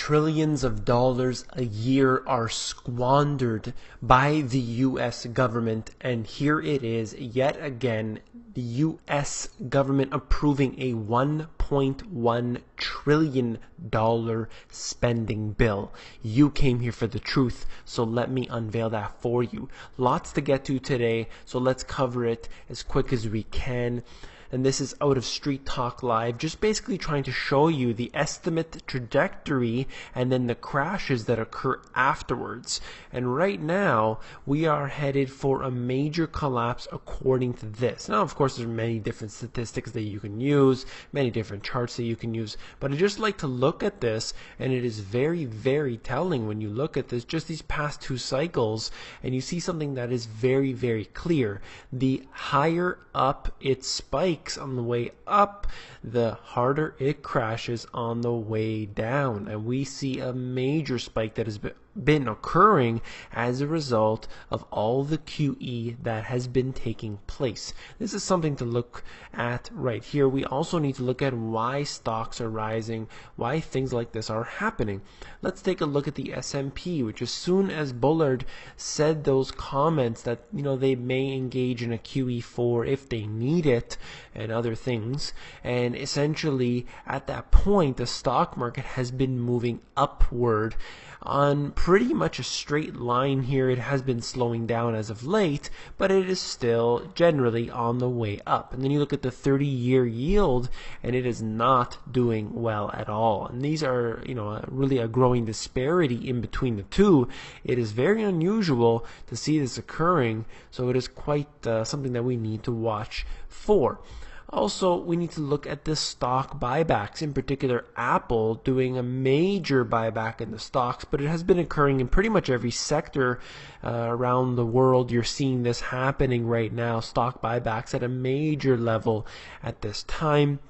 trillions of dollars a year are squandered by the U.S. government, and here it is yet again, the U.S. government approving a $1.1 trillion spending bill. You came here for the truth, so let me unveil that for you. Lots to get to today, so let's cover it as quick as we can. And this is out of Street Talk Live, just basically trying to show you the estimate trajectory and then the crashes that occur afterwards. And right now, we are headed for a major collapse according to this. Now, of course, there's many different statistics that you can use, many different charts that you can use, but I just like to look at this, and it is very, very telling when you look at this, just these past two cycles, and you see something that is very, very clear. The higher up it spikes on the way up, the harder it crashes on the way down. And we see a major spike that has been occurring as a result of all the QE that has been taking place. This is something to look at right here. We also need to look at why stocks are rising, why things like this are happening. Let's take a look at the S&P, which as soon as Bullard said those comments that, they may engage in a QE4 if they need it and other things, and essentially at that point the stock market has been moving upward on pretty much a straight line here. It has been slowing down as of late, but it is still generally on the way up. And then you look at the 30-year yield, and it is not doing well at all. And these are, really a growing disparity in between the two. It is very unusual to see this occurring, so it is quite something that we need to watch for. Also, we need to look at the stock buybacks, in particular Apple doing a major buyback in the stocks, but it has been occurring in pretty much every sector around the world. You're seeing this happening right now, stock buybacks at a major level at this time.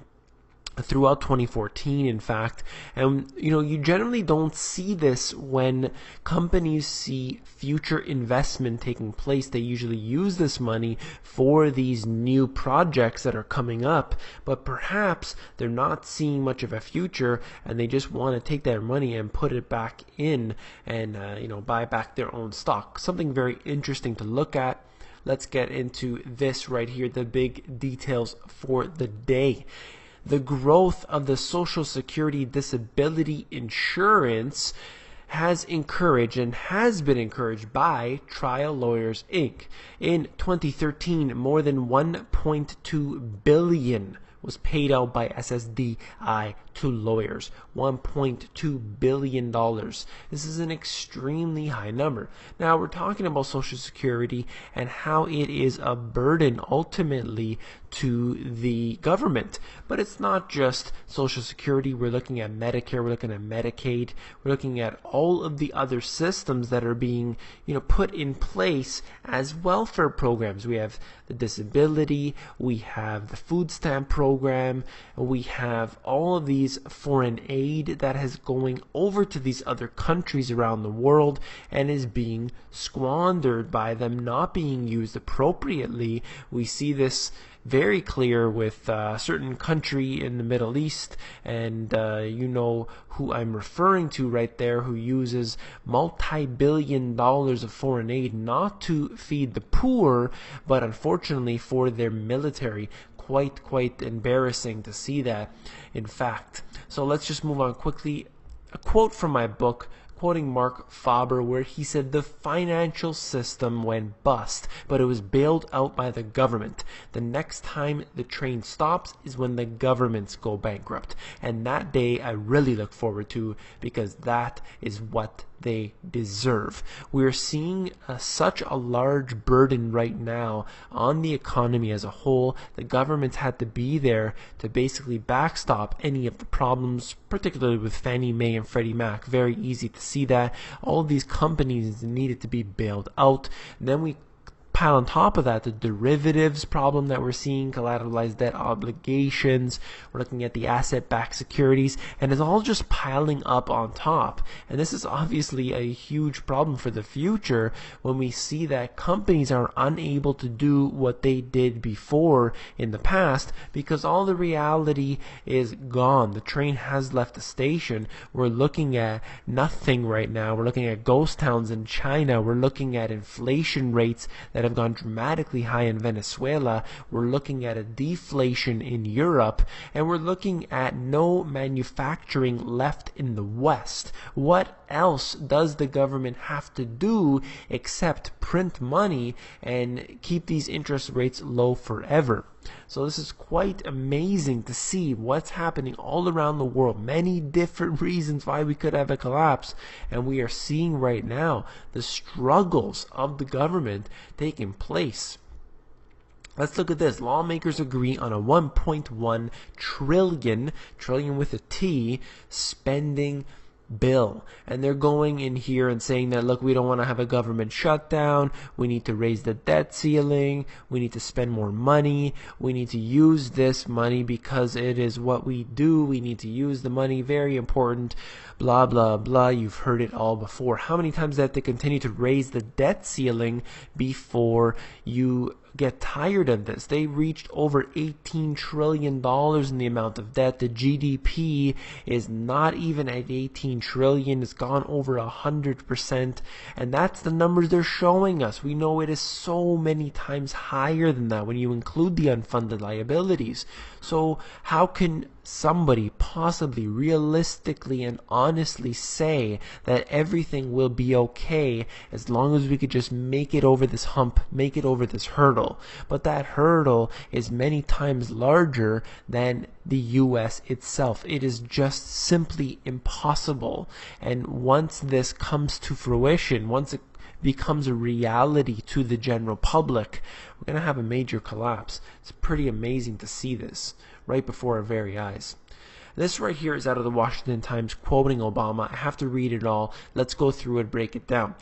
Throughout 2014, in fact. And you generally don't see this when companies see future investment taking place. They usually use this money for these new projects that are coming up, but perhaps they're not seeing much of a future and they just want to take their money and put it back in and buy back their own stock. Something very interesting to look at. Let's get into this right here, the big details for the day. The growth of the Social Security disability insurance has encouraged and has been encouraged by Trial Lawyers Inc. In 2013, more than $1.2 billion was paid out by SSDI to lawyers. $1.2 billion. This is an extremely high number. Now we're talking about Social Security and how it is a burden ultimately to the government. But it's not just Social Security. We're looking at Medicare, we're looking at Medicaid, we're looking at all of the other systems that are being put in place as welfare programs. We have the disability, we have the food stamp program, we have all of these foreign aid that is going over to these other countries around the world and is being squandered by them, not being used appropriately. We see this very clear with a certain country in the Middle East, and who I'm referring to right there, who uses multi-billion dollars of foreign aid not to feed the poor, but unfortunately for their military. Quite embarrassing to see that, in fact. So let's just move on quickly. A quote from my book, quoting Mark Faber, where he said the financial system went bust, but it was bailed out by the government. The next time the train stops is when the governments go bankrupt. And that day I really look forward to, because that is what they deserve. We're seeing such a large burden right now on the economy as a whole. The governments had to be there to basically backstop any of the problems, particularly with Fannie Mae and Freddie Mac. Very easy to see that. All of these companies needed to be bailed out. And then we pile on top of that the derivatives problem that we're seeing, collateralized debt obligations, we're looking at the asset-backed securities, and it's all just piling up on top. And this is obviously a huge problem for the future when we see that companies are unable to do what they did before in the past because all the reality is gone. The train has left the station. We're looking at nothing right now. We're looking at ghost towns in China. We're looking at inflation rates that have gone dramatically high in Venezuela. We're looking at a deflation in Europe, and we're looking at no manufacturing left in the West. What else does the government have to do except print money and keep these interest rates low forever? So this is quite amazing to see what's happening all around the world. Many different reasons why we could have a collapse. And we are seeing right now the struggles of the government taking place. Let's look at this. Lawmakers agree on a 1.1 trillion with a T, spending bill, and they're going in here and saying that, look, we don't want to have a government shutdown, we need to raise the debt ceiling, we need to spend more money, we need to use this money because it is what we do, we need to use the money, very important, blah blah blah. You've heard it all before. How many times do they have to continue to raise the debt ceiling before you get tired of this? They reached over $18 trillion in the amount of debt. The GDP is not even at 18 trillion. It's gone over 100%. And that's the numbers they're showing us. We know it is so many times higher than that when you include the unfunded liabilities. So how can somebody possibly realistically and honestly say that everything will be okay as long as we could just make it over this hump, make it over this hurdle? But that hurdle is many times larger than the US itself. It is just simply impossible. And once this comes to fruition, once it becomes a reality to the general public, we're going to have a major collapse. It's pretty amazing to see this right before our very eyes. This right here is out of the Washington Times quoting Obama. I have to read it all. Let's go through it, break it down.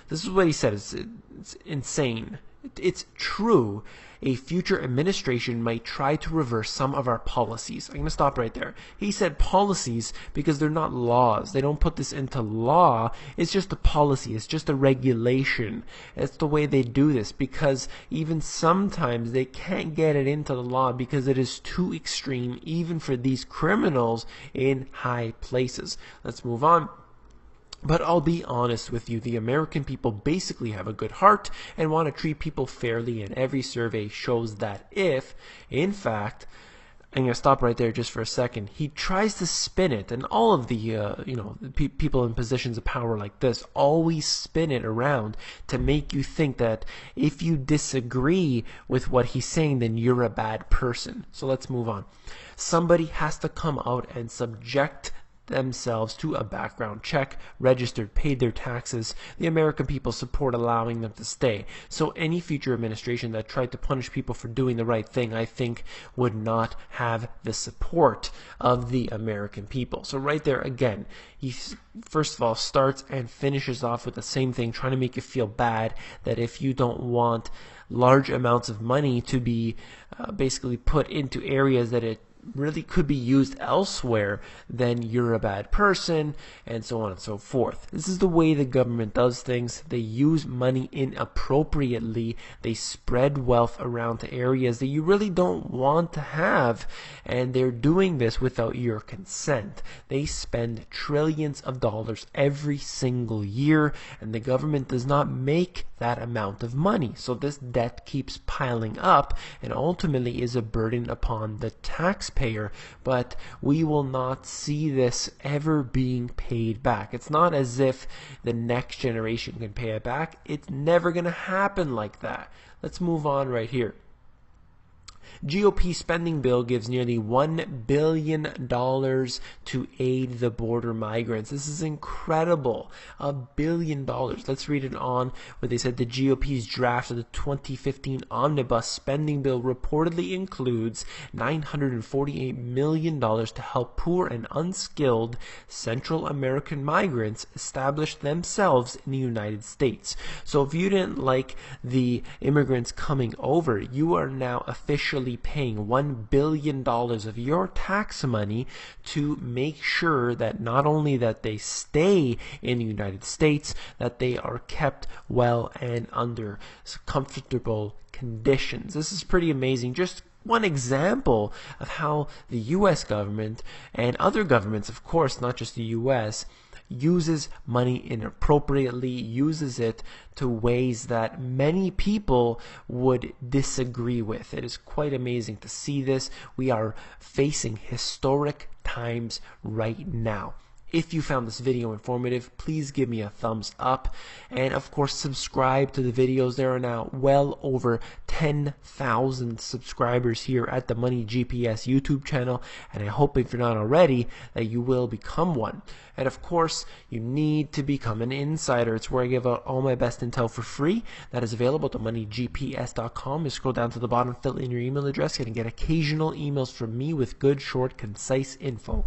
This is what he said. It's insane. It's true. A future administration might try to reverse some of our policies. I'm going to stop right there. He said policies because they're not laws. They don't put this into law. It's just a policy. It's just a regulation. It's the way they do this, because even sometimes they can't get it into the law because it is too extreme even for these criminals in high places. Let's move on. But I'll be honest with you, the American people basically have a good heart and want to treat people fairly, and every survey shows that if, in fact, I'm going to stop right there just for a second, he tries to spin it, and all of the, people in positions of power like this always spin it around to make you think that if you disagree with what he's saying, then you're a bad person. So let's move on. Somebody has to come out and subject themselves to a background check, registered, paid their taxes. The American people support allowing them to stay. So any future administration that tried to punish people for doing the right thing, I think, would not have the support of the American people. So right there again, he first of all starts and finishes off with the same thing, trying to make you feel bad that if you don't want large amounts of money to be basically put into areas that it really could be used elsewhere, then you're a bad person, and so on and so forth. This is the way the government does things. They use money inappropriately. They spread wealth around to areas that you really don't want to have, and they're doing this without your consent. They spend trillions of dollars every single year, and the government does not make that amount of money. So this debt keeps piling up and ultimately is a burden upon the taxpayer, but we will not see this ever being paid back. It's not as if the next generation can pay it back. It's never going to happen like that. Let's move on right here. GOP spending bill gives nearly $1 billion to aid the border migrants. This is incredible. $1 billion. Let's read it on where they said the GOP's draft of the 2015 omnibus spending bill reportedly includes $948 million to help poor and unskilled Central American migrants establish themselves in the United States. So if you didn't like the immigrants coming over, you are now officially paying $1 billion of your tax money to make sure that not only that they stay in the United States, that they are kept well and under comfortable conditions. This is pretty amazing. Just one example of how the U.S. government and other governments, of course, not just the U.S., uses money inappropriately, uses it to ways that many people would disagree with. It is quite amazing to see this. We are facing historic times right now. If you found this video informative, please give me a thumbs up, and of course subscribe to the videos. There are now well over 10,000 subscribers here at the Money GPS YouTube channel, and I hope if you're not already that you will become one. And of course, you need to become an insider. It's where I give out all my best intel for free. That is available at moneygps.com. You scroll down to the bottom, fill in your email address, and get occasional emails from me with good, short, concise info.